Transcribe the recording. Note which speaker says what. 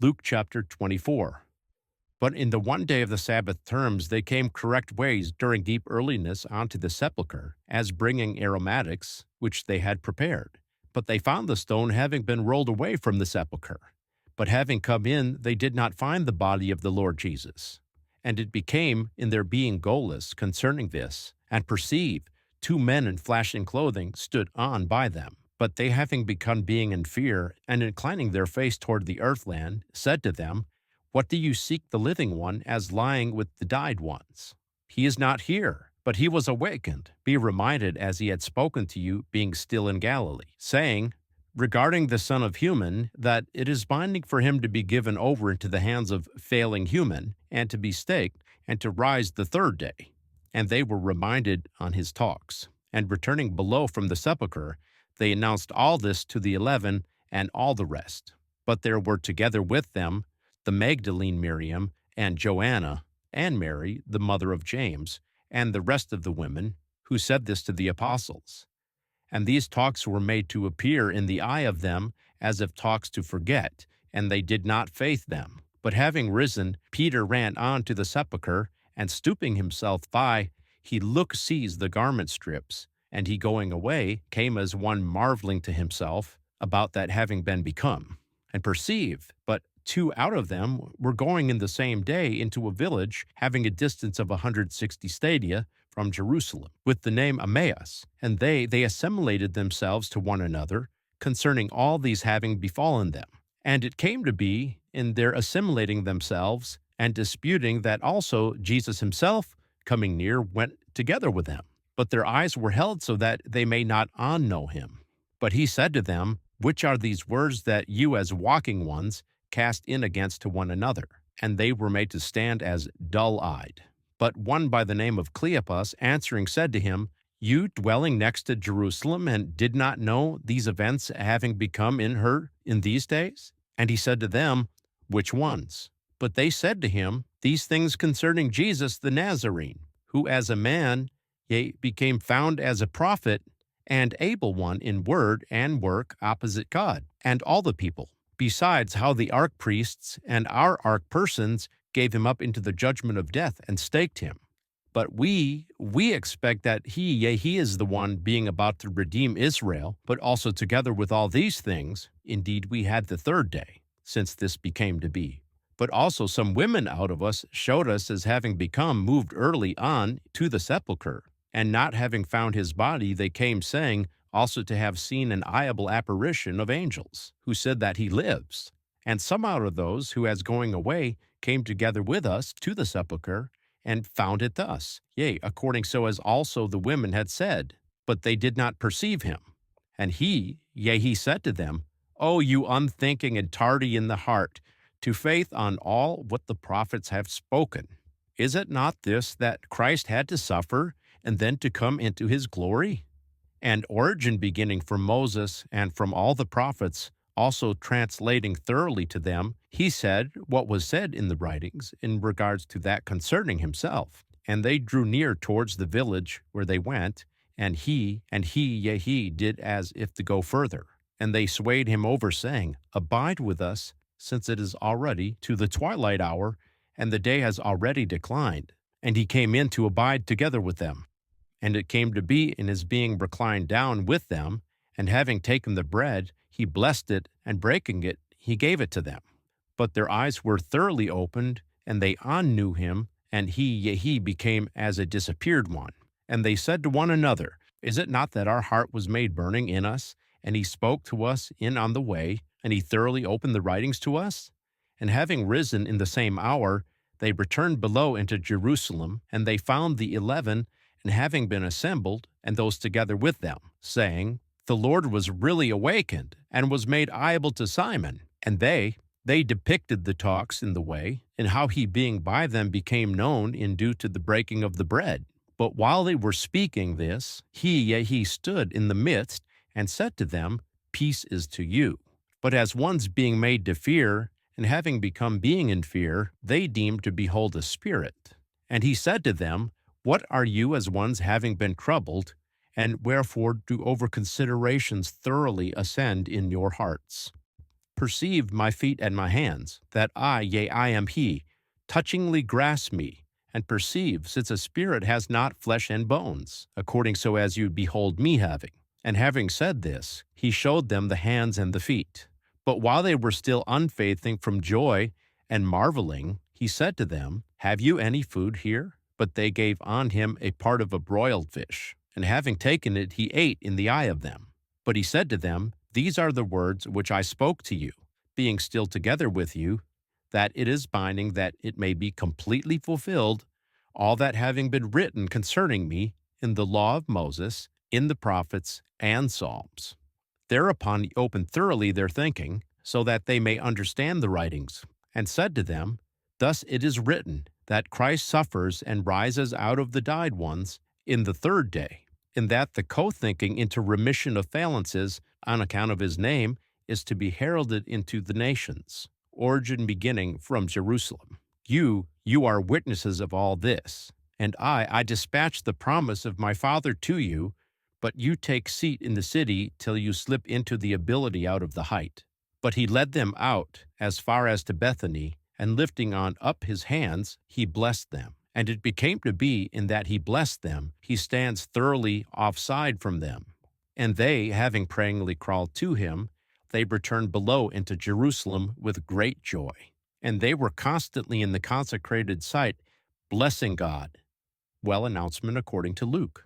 Speaker 1: Luke chapter 24. But in the one day of the Sabbath terms, they came correct ways during deep earliness unto the sepulchre, as bringing aromatics, which they had prepared. But they found the stone having been rolled away from the sepulchre. But having come in, they did not find the body of the Lord Jesus. And it became, in their being goalless concerning this, and perceive, two men in flashing clothing stood on by them. But they having become being in fear, and inclining their face toward the earthland, said to them, what do you seek the living one as lying with the died ones? He is not here, but he was awakened. Be reminded as he had spoken to you, being still in Galilee, saying, regarding the Son of Human, that it is binding for him to be given over into the hands of failing human, and to be staked, and to rise the third day. And they were reminded on his talks. And returning below from the sepulchre, they announced all this to the 11 and all the rest. But there were together with them the Magdalene Miriam, and Joanna, and Mary, the mother of James, and the rest of the women, who said this to the apostles. And these talks were made to appear in the eye of them as of talks to forget, and they did not faith them. But having risen, Peter ran on to the sepulchre, and stooping himself by, he seized the garment strips, and he going away came as one marveling to himself about that having been become, and perceived, but two out of them were going in the same day into a village having a distance of 160 stadia from Jerusalem, with the name Emmaus, and they assimilated themselves to one another concerning all these having befallen them. And it came to be, in their assimilating themselves and disputing, that also Jesus himself, coming near, went together with them. But their eyes were held so that they may not know him. But he said to them, which are these words that you as walking ones cast in against to one another? And they were made to stand as dull-eyed. But one by the name of Cleopas answering said to him, you dwelling next to Jerusalem, and did not know these events having become in her in these days? And he said to them, which ones? But they said to him, these things concerning Jesus the Nazarene, who as a man, yea, became found as a prophet, and able one in word and work opposite God, and all the people. Besides how the archpriests and our archpersons gave him up into the judgment of death and staked him. But we expect that he is the one being about to redeem Israel, but also together with all these things, indeed we had the third day, since this became to be. But also some women out of us showed us as having become moved early on to the sepulchre, and not having found his body, they came saying, also to have seen an eyeable apparition of angels, who said that he lives. And some out of those who as going away came together with us to the sepulchre, and found it thus, yea, according so as also the women had said, but they did not perceive him. And he said to them, O you unthinking and tardy in the heart, to faith on all what the prophets have spoken. Is it not this, that Christ had to suffer, and then to come into his glory? And Origen, beginning from Moses and from all the prophets, also translating thoroughly to them, he said what was said in the writings in regards to that concerning himself. And they drew near towards the village where they went, and he did as if to go further. And they swayed him over, saying, abide with us, since it is already to the twilight hour, and the day has already declined. And he came in to abide together with them. And it came to be, in his being reclined down with them, and having taken the bread, he blessed it, and breaking it, he gave it to them. But their eyes were thoroughly opened, and they knew him, and he became as a disappeared one. And they said to one another, is it not that our heart was made burning in us, and he spoke to us in on the way, and he thoroughly opened the writings to us? And having risen in the same hour, they returned below into Jerusalem, and they found the 11, and having been assembled, and those together with them, saying, the Lord was really awakened, and was made eyeable to Simon. And they depicted the talks in the way, and how he being by them became known in due to the breaking of the bread. But while they were speaking this, he stood in the midst, and said to them, peace is to you. But as ones being made to fear, and having become being in fear, they deemed to behold a spirit. And he said to them, what are you as ones having been troubled, and wherefore do over considerations thoroughly ascend in your hearts? perceived my feet and my hands, that I, yea, I am he, touchingly grasp me, and perceive, since a spirit has not flesh and bones, according so as you behold me having. And having said this, he showed them the hands and the feet. But while they were still unfaithing from joy and marveling, he said to them, Have you any food here? But they gave on him a part of a broiled fish, and having taken it, he ate in the eye of them. But he said to them, These are the words which I spoke to you, being still together with you, that it is binding that it may be completely fulfilled, all that having been written concerning me in the law of Moses, in the prophets, and Psalms. Thereupon he opened thoroughly their thinking, so that they may understand the writings, and said to them, Thus it is written, that Christ suffers and rises out of the died ones in the third day, and that the co-thinking into remission of phalanxes on account of his name is to be heralded into the nations, origin beginning from Jerusalem. You are witnesses of all this, and I dispatched the promise of my Father to you, but you take seat in the city till you slip into the ability out of the height. But he led them out as far as to Bethany, and lifting on up his hands, he blessed them. And it became to be, in that he blessed them, he stands thoroughly offside from them. And they, having prayingly crawled to him, they returned below into Jerusalem with great joy. And they were constantly in the consecrated site, blessing God. Well, announcement according to Luke.